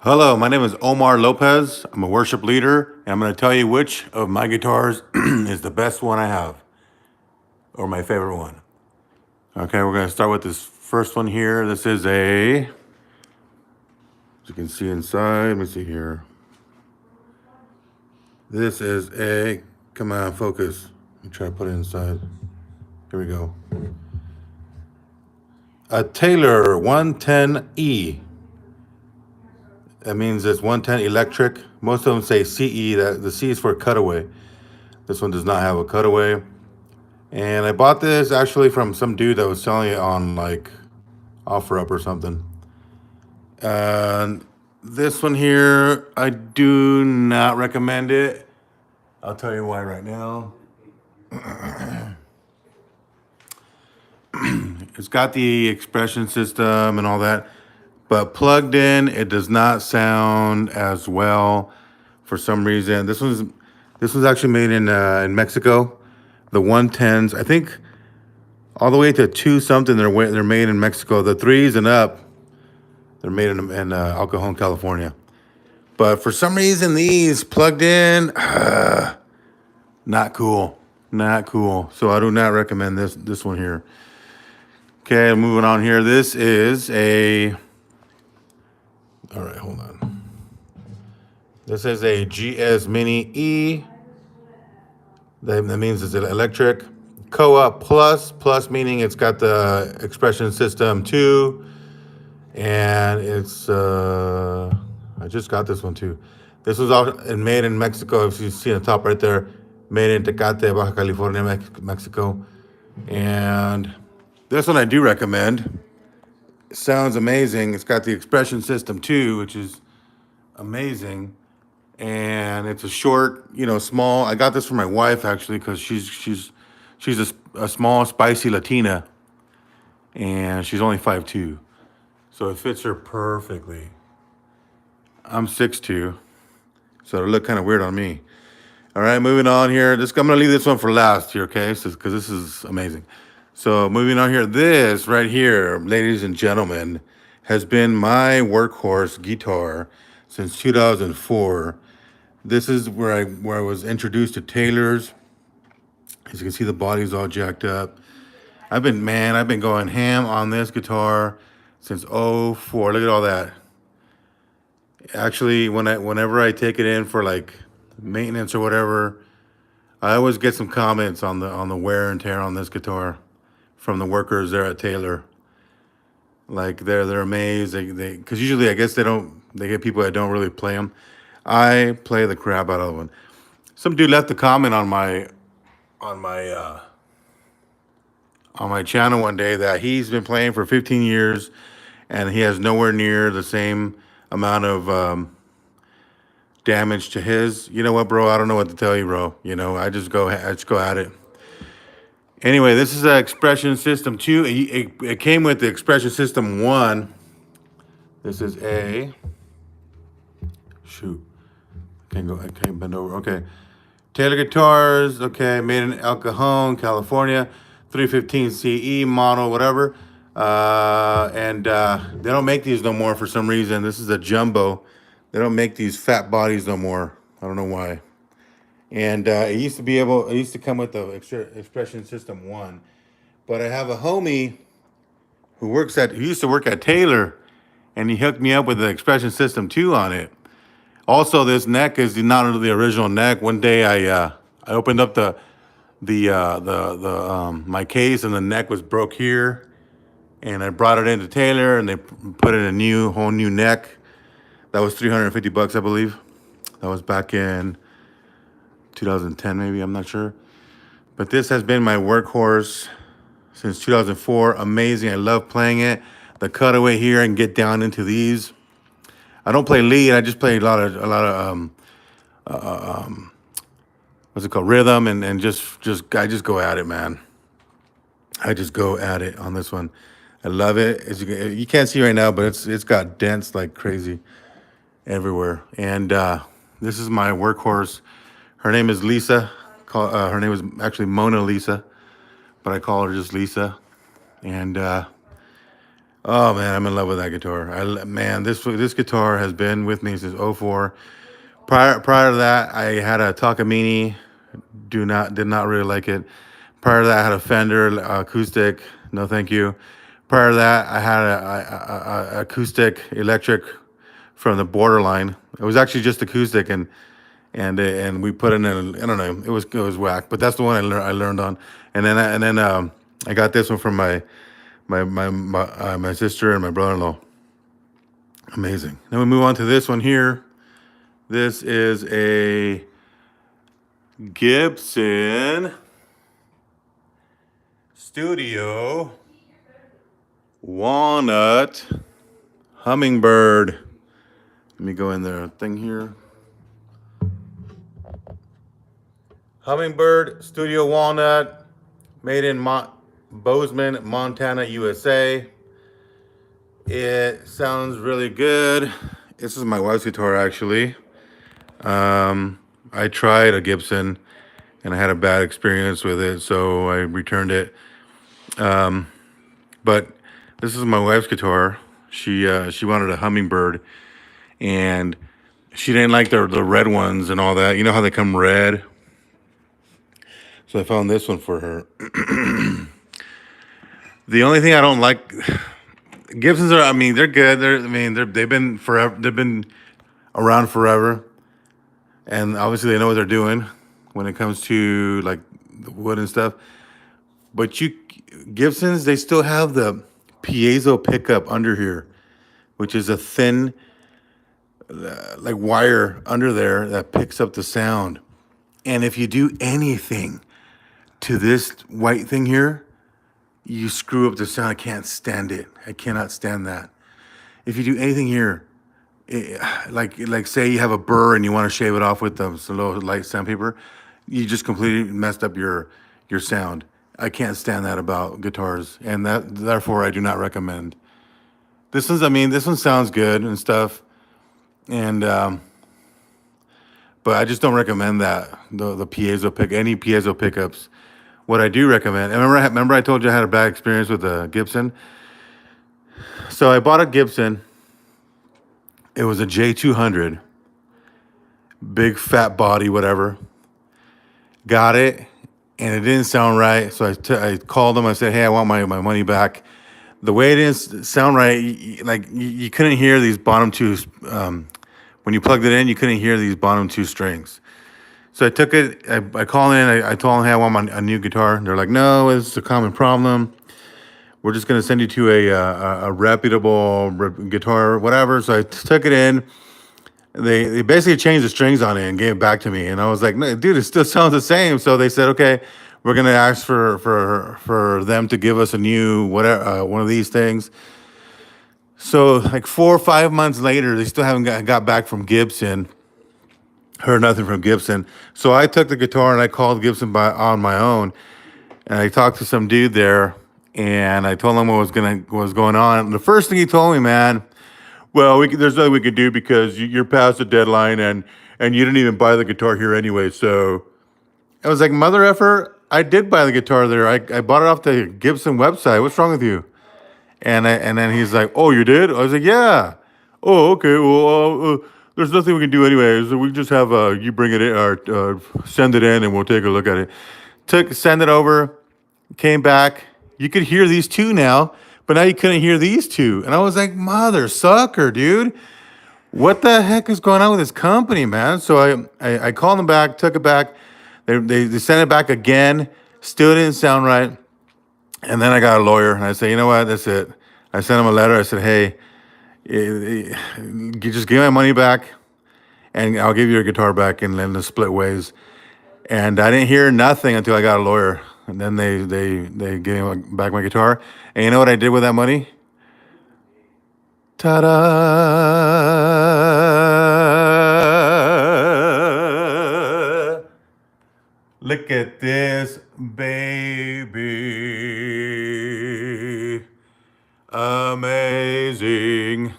Hello, my name is Omar Lopez. I'm a worship leader, and I'm going to tell you which of my guitars is the best one I have, or my favorite one. Okay, we're going to start with this first one here. This is as you can see inside, let me see here. This is come on, focus. Let me try to put it inside. Here we go. A Taylor 110E. That means it's 110 electric. Most of them say CE, that the C is for cutaway. This one does not have a cutaway. And I bought this actually from some dude that was selling it on like OfferUp or something. And this one here, I do not recommend it. I'll tell you why right now. It's got the expression system and all that, but plugged in, it does not sound as well for some reason. This was actually made in Mexico. The 110s, I think, all the way to two something. They're made in Mexico. The threes and up, they're made in El Cajon, California. But for some reason, these plugged in, not cool, not cool. So I do not recommend this one here. Okay, moving on here. This is a. All right, hold on. This is a GS Mini E. That means it's electric. Koa Plus meaning it's got the expression system 2. And it's I just got this one too. This was all made in Mexico. If you see on the top right there, made in Tecate, Baja California, Mexico. And this one I do recommend. It sounds amazing. It's got the expression system too, which is amazing. And it's a short, small. I got this for my wife actually because she's a small, spicy Latina, and she's only 5'2". So it fits her perfectly. I'm 6'2", so it'll look kind of weird on me. All right, moving on here. I'm going to leave this one for last here, okay? Because this is amazing. So moving on here. This right here, ladies and gentlemen, has been my workhorse guitar since 2004. This is where I was introduced to Taylor's. As you can see, the body's all jacked up. I've been going ham on this guitar since '04. Look at all that. Actually, whenever I take it in for like maintenance or whatever, I always get some comments on the wear and tear on this guitar from the workers there at Taylor. Like they're amazed. They because usually I guess they get people that don't really play them. I play the crap out of them. Some dude left a comment on my uh, on my channel one day that he's been playing for 15 years and he has nowhere near the same amount of damage to his. You know what, bro? I don't know what to tell you, bro. I just go at it. Anyway, this is an expression system 2. It came with the expression system 1. This is a shoot. I can't bend over. Okay. Taylor Guitars, okay, made in El Cajon, California, 315 CE model, whatever. And they don't make these no more for some reason. This is a jumbo. They don't make these fat bodies no more. I don't know why. And it used to come with the expression system 1. But I have a homie who used to work at Taylor, and he hooked me up with the expression system 2 on it. Also, this neck is not the original neck. One day I opened up my case, and the neck was broke here, and I brought it into Taylor, and they put in whole new neck. That was $350, I believe. That was back in 2010, maybe. I'm not sure. But this has been my workhorse since 2004. Amazing. I love playing it. The cutaway here, I can get down into these. I don't play lead. I just play a lot of what's it called, rhythm, and I just go at it, man. I just go at it on this one. I love it. As you can't see right now, but it's got dents like crazy everywhere. And this is my workhorse. Her name is Lisa. Her name is actually Mona Lisa, but I call her just Lisa. And Oh man, I'm in love with that guitar. Man, this guitar has been with me since '04. Prior to that, I had a Takamine. Did not really like it. Prior to that, I had a Fender acoustic. No, thank you. Prior to that, I had a acoustic electric from the Borderline. It was actually just acoustic, and we put it in. I don't know. It was whack, but that's the one I learned on. And then I got this one from my sister and my brother-in-law. Amazing. Then we move on to this one here. This is a Gibson Studio Walnut Hummingbird. Let me go in there. Thing here. Hummingbird Studio Walnut, made in Bozeman, Montana, USA. It sounds really good. This is my wife's guitar, actually. I tried a Gibson, and I had a bad experience with it, so I returned it. But this is my wife's guitar. She wanted a Hummingbird, and she didn't like the red ones and all that. You know how they come red? So I found this one for her. The only thing I don't like, Gibsons are. I mean, they're good. They've been forever. They've been around forever, and obviously they know what they're doing when it comes to like the wood and stuff. But Gibsons, they still have the piezo pickup under here, which is a thin like wire under there that picks up the sound. And if you do anything to this white thing here, you screw up the sound. I can't stand it. I cannot stand that. If you do anything here, like say you have a burr and you want to shave it off with some little light sandpaper, you just completely messed up your sound. I can't stand that about guitars, and therefore I do not recommend. This one sounds good and stuff, and but I just don't recommend that the any piezo pickups. What I do recommend, and remember I told you I had a bad experience with a Gibson. So I bought a Gibson. It was a J200, big fat body, whatever. Got it, and it didn't sound right. So I called them. I said, "Hey, I want my money back." The way it didn't sound right, you couldn't hear these bottom two. When you plugged it in, you couldn't hear these bottom two strings. So I took it. I called in. I told them, "Hey, I want a new guitar." They're like, "No, it's a common problem. We're just gonna send you to a reputable guitar, whatever." So I took it in. They basically changed the strings on it and gave it back to me, and I was like, "No, dude, it still sounds the same." So they said, "Okay, we're gonna ask for them to give us a new whatever one of these things." So like 4 or 5 months later, they still haven't got back from Gibson. Heard nothing from Gibson. So I took the guitar and I called Gibson on my own, and I talked to some dude there, and I told him what was going on. And the first thing he told me, man, well, there's nothing we can do because you're past the deadline, and you didn't even buy the guitar here anyway. So I was like, mother effer, I did buy the guitar there. I bought it off the Gibson website. What's wrong with you? And then he's like, oh, you did? I was like, yeah. Oh, okay. Well, there's nothing we can do anyway. So we just have you bring it in or send it in, and we'll take a look at it. Send it over. Came back. You could hear these two now, but now you couldn't hear these two. And I was like, mother sucker, dude. What the heck is going on with this company, man? So I called them back, took it back. They sent it back again. Still didn't sound right. And then I got a lawyer, and I said, you know what? That's it. I sent him a letter. I said, hey, just give my money back, and I'll give you your guitar back, and then the split ways. And I didn't hear nothing until I got a lawyer. And then they gave me back my guitar. And you know what I did with that money? Ta-da! Look at this, baby. Amazing.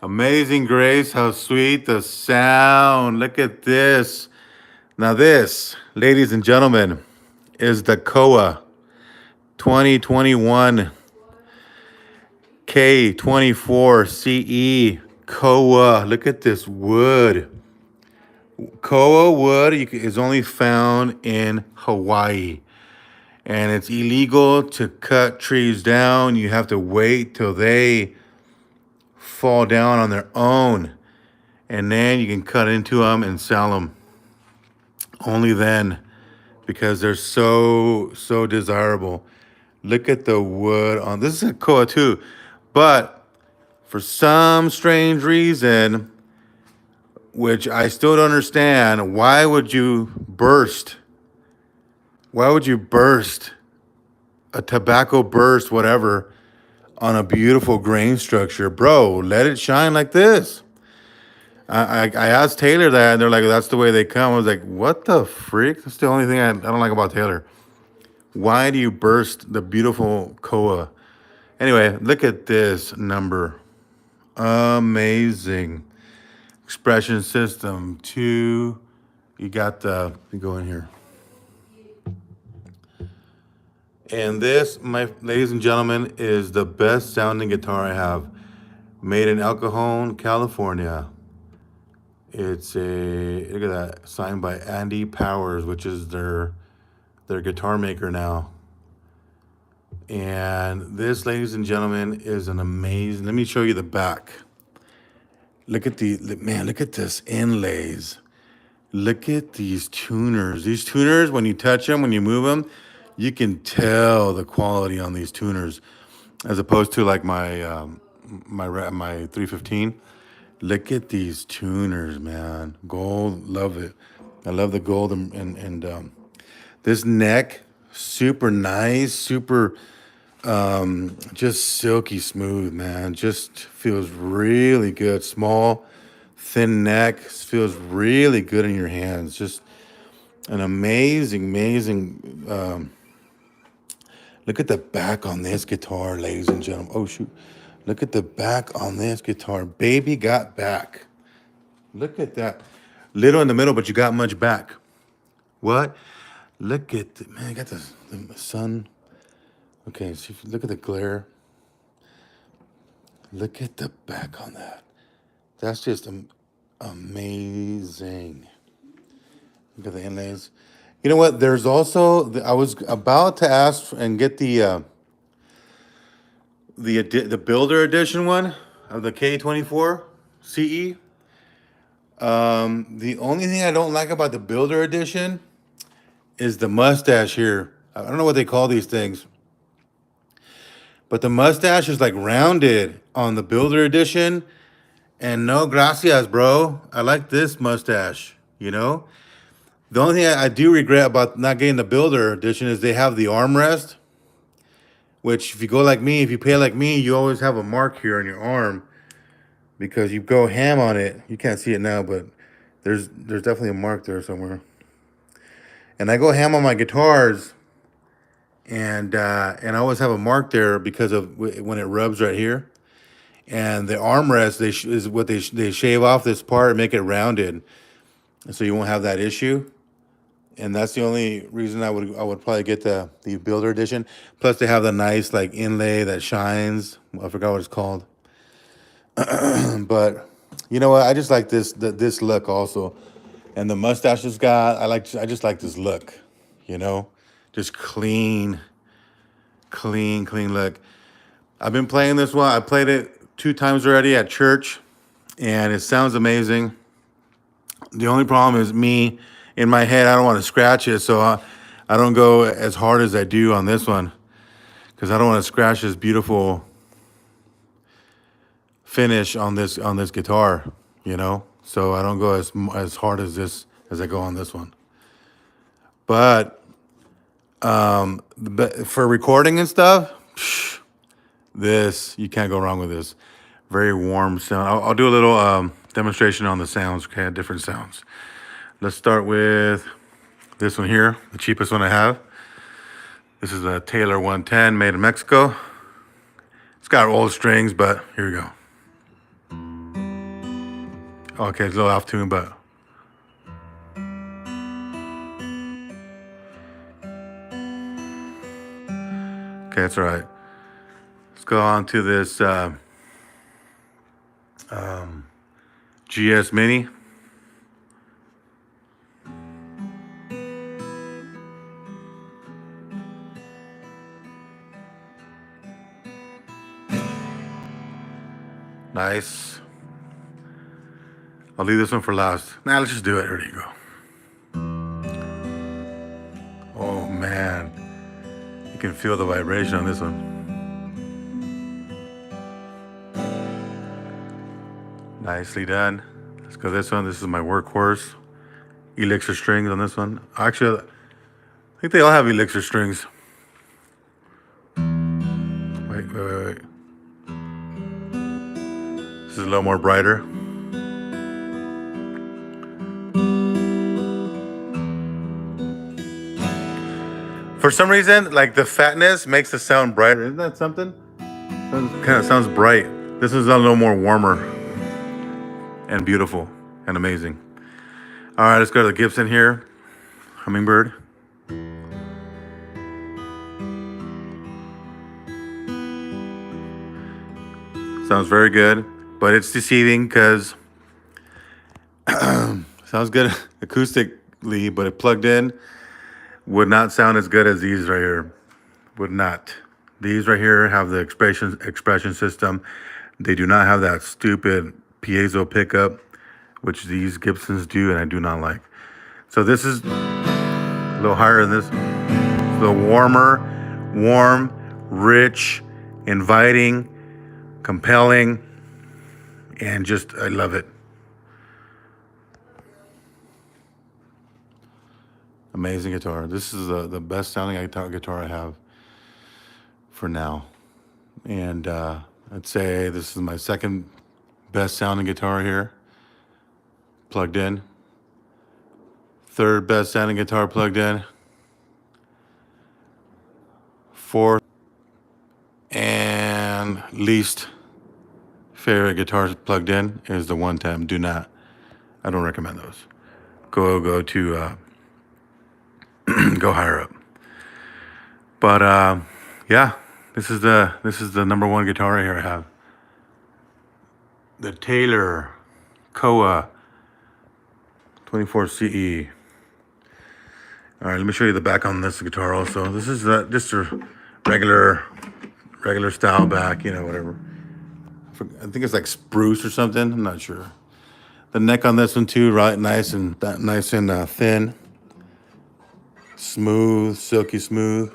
Amazing grace, how sweet the sound. Look at this. Now this, ladies and gentlemen, is the Koa 2021. K24 CE Koa. Look at this wood. Koa wood is only found in Hawaii. And it's illegal to cut trees down. You have to wait till they fall down on their own. And then you can cut into them and sell them. Only then, because they're so desirable. Look at the wood on this is a koa too, but for some strange reason, which I still don't understand, why would you burst? Why would you burst a tobacco burst, whatever, on a beautiful grain structure, bro? Let it shine like this. I asked Taylor that, and they're like, "That's the way they come." I was like, "What the freak?" That's the only thing I don't like about Taylor. Why do you burst the beautiful koa? Anyway, look at this number. Amazing. Expression system 2. You got the, you go in here. And this, my ladies and gentlemen, is the best sounding guitar I have. Made in El Cajon, California. It's a, look at that, signed by Andy Powers, which is their guitar maker now. And this, ladies and gentlemen, is an amazing, let me show you the back. Look at man, look at this inlays. Look at these tuners. These tuners, when you touch them, when you move them, you can tell the quality on these tuners, as opposed to like my my 315. Look at these tuners, man. Gold, love it. I love the gold and this neck, super nice, super just silky smooth, man. Just feels really good. Small, thin neck, feels really good in your hands. Just an amazing. Look at the back on this guitar, ladies and gentlemen. Oh shoot. Look at the back on this guitar. Baby got back. Look at that. Little in the middle, but you got much back. What? Look at the, man, I got the sun. Okay, so if you look at the glare. Look at the back on that. That's just amazing. Look at the inlays. You know what? There's also, I was about to ask and get the Builder Edition one of the K24 CE. The only thing I don't like about the Builder Edition is the mustache here. I don't know what they call these things, but the mustache is like rounded on the Builder Edition. And no gracias, bro. I like this mustache, you know? The only thing I do regret about not getting the Builder Edition is they have the armrest, which if you go like me, if you pay like me, you always have a mark here on your arm because you go ham on it. You can't see it now, but there's definitely a mark there somewhere. And I go ham on my guitars, and I always have a mark there because of when it rubs right here. And the armrest is what they shave off this part and make it rounded, and so you won't have that issue. And that's the only reason I would probably get the Builder Edition. Plus they have the nice like inlay that shines. I forgot what it's called. But you know what? I just like this look also, and the mustache it's got. I just like this look. You know, just clean look. I've been playing this one. I played it 2 times already at church, and it sounds amazing. The only problem is me. In my head, I don't want to scratch it, so I don't go as hard as I do on this one because I don't want to scratch this beautiful finish on this guitar, you know. So I don't go as hard as I go on this one. But for recording and stuff, this you can't go wrong with this. Very warm sound. I'll do a little demonstration on the sounds. Okay, different sounds. Let's start with this one here, the cheapest one I have. This is a Taylor 110 made in Mexico. It's got old strings, but here we go. Okay, it's a little off tune, but okay, that's all right. Let's go on to this GS Mini. Nice. I'll leave this one for last. Nah, let's just do it. There you go. Oh man, you can feel the vibration on this one. Nicely done. Let's go this one. This is my workhorse. Elixir strings on this one. Actually, I think they all have Elixir strings. Wait. This is a little more brighter. For some reason, like the fatness makes the sound brighter. Isn't that something? Kind of sounds bright. This is a little more warmer and beautiful and amazing. All right, let's go to the Gibson here. Hummingbird. Sounds very good, but it's deceiving because sounds good acoustically, but it plugged in would not sound as good as these right here. Would not. These right here have the expression system. They do not have that stupid piezo pickup, which these Gibsons do, and I do not like. So this is a little higher than this. The warmer, warm, rich, inviting, compelling, and just, I love it. Amazing guitar. This is the best sounding guitar I have for now. And I'd say this is my second best sounding guitar here, plugged in. Third best sounding guitar plugged in. Fourth and least favorite guitars plugged in is the One Time. I don't recommend those. Go to go higher up. But yeah, this is the number one guitar right here I have. The Taylor Koa 24 CE. All right, let me show you the back on this guitar also. This is just a regular style back, whatever. I think it's like spruce or something. I'm not sure. The neck on this one too, right? Nice and thin, smooth, silky smooth.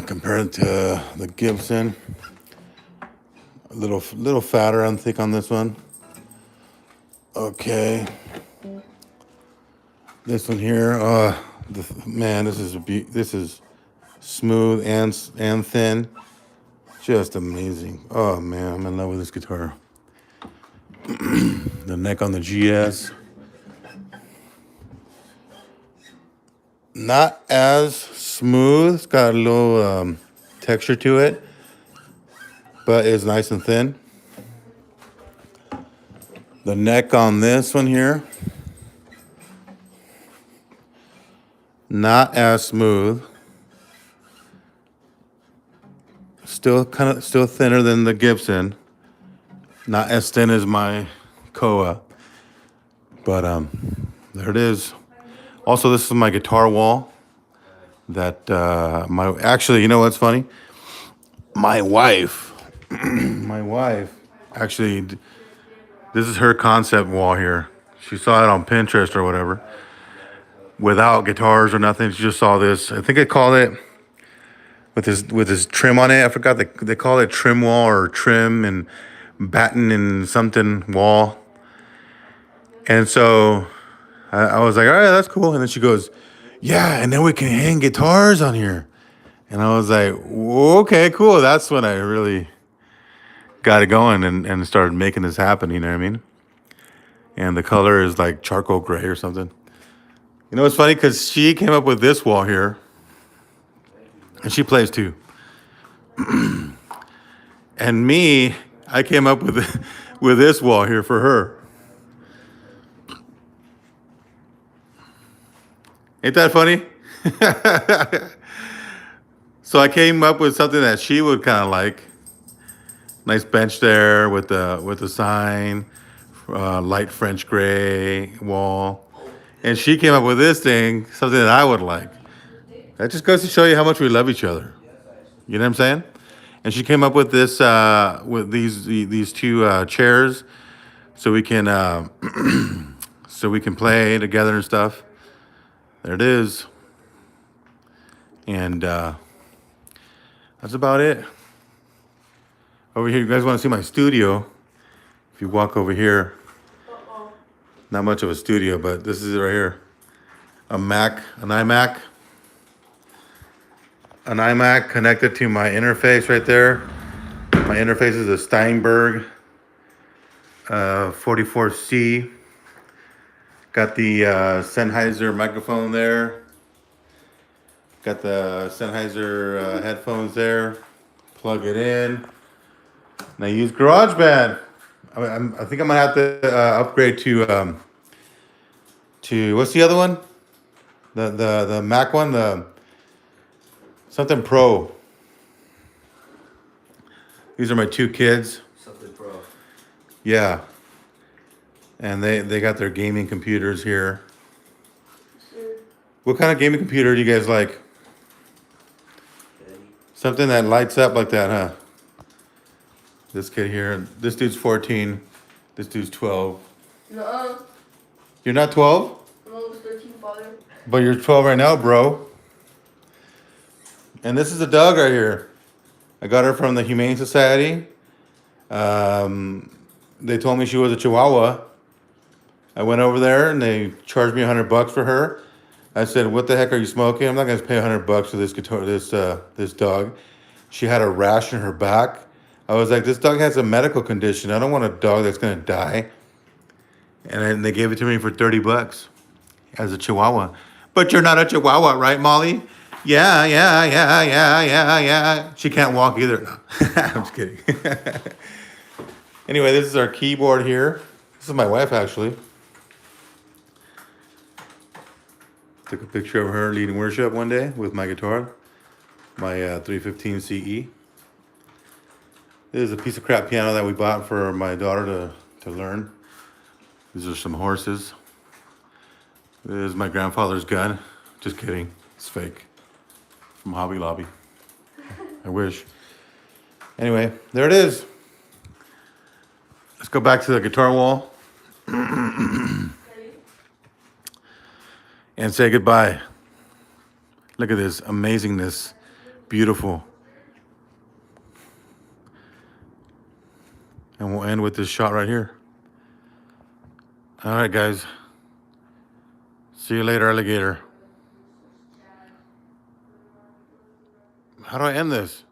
Compared to the Gibson, a little fatter, I think, on this one. Okay. This one here, man, this is smooth and thin, just amazing. Oh man, I'm in love with this guitar. The neck on the GS, not as smooth. It's got a little texture to it, but it's nice and thin. The neck on this one here, not as smooth. Still thinner than the Gibson. Not as thin as my Koa. But there it is. Also, this is my guitar wall. That actually, you know what's funny? My wife actually, this is her concept wall here. She saw it on Pinterest or whatever. Without guitars or nothing, she just saw this. I think I called it with his trim on it. I forgot they call it trim wall or trim and batten and something wall. And so I was like, all right, that's cool. And then she goes, yeah, and then we can hang guitars on here. And I was like, okay, cool. That's when I really got it going and started making this happen, you know what I mean? And the color is like charcoal gray or something. You know what's funny? Because she came up with this wall here. And she plays too. And me, I came up with this wall here for her. Ain't that funny? So I came up with something that she would kind of like. Nice bench there with the sign, light French gray wall, and she came up with this thing, something that I would like. That just goes to show you how much we love each other. You know what I'm saying? And she came up with this, with these two chairs, so we can so we can play together and stuff. There it is, and that's about it. Over here, you guys want to see my studio? If you walk over here, not much of a studio, but this is it right here. A Mac, an iMac connected to my interface right there. My interface is a Steinberg 44C. Got the Sennheiser microphone there. Got the Sennheiser headphones there. Plug it in. And I use GarageBand. I think I'm gonna have to upgrade to what's the other one? The Mac one, the something Pro. These are my two kids. Something Pro. Yeah. And they got their gaming computers here. What kind of gaming computer do you guys like? Okay. Something that lights up like that, huh? This kid here, this dude's 14. This dude's 12. No, You're not 12? I'm almost 13, father. But you're 12 right now, bro. And this is a dog right here. I got her from the Humane Society. They told me she was a Chihuahua. I went over there and they charged me $100 for her. I said, "What the heck are you smoking? I'm not gonna pay $100 for this dog." She had a rash in her back. I was like, "This dog has a medical condition. I don't want a dog that's gonna die." And then they gave it to me for $30 as a Chihuahua. But you're not a Chihuahua, right, Molly? Yeah. She can't walk either. No. I'm just kidding. Anyway, this is our keyboard here. This is my wife, actually. Took a picture of her leading worship one day with my guitar, my 315 CE. This is a piece of crap piano that we bought for my daughter to learn. These are some horses. This is my grandfather's gun. Just kidding. It's fake. From Hobby Lobby. I wish. Anyway, there it is. Let's go back to the guitar wall and say goodbye. Look at this amazingness. Beautiful. And we'll end with this shot right here. All right, guys. See you later, alligator. How do I end this?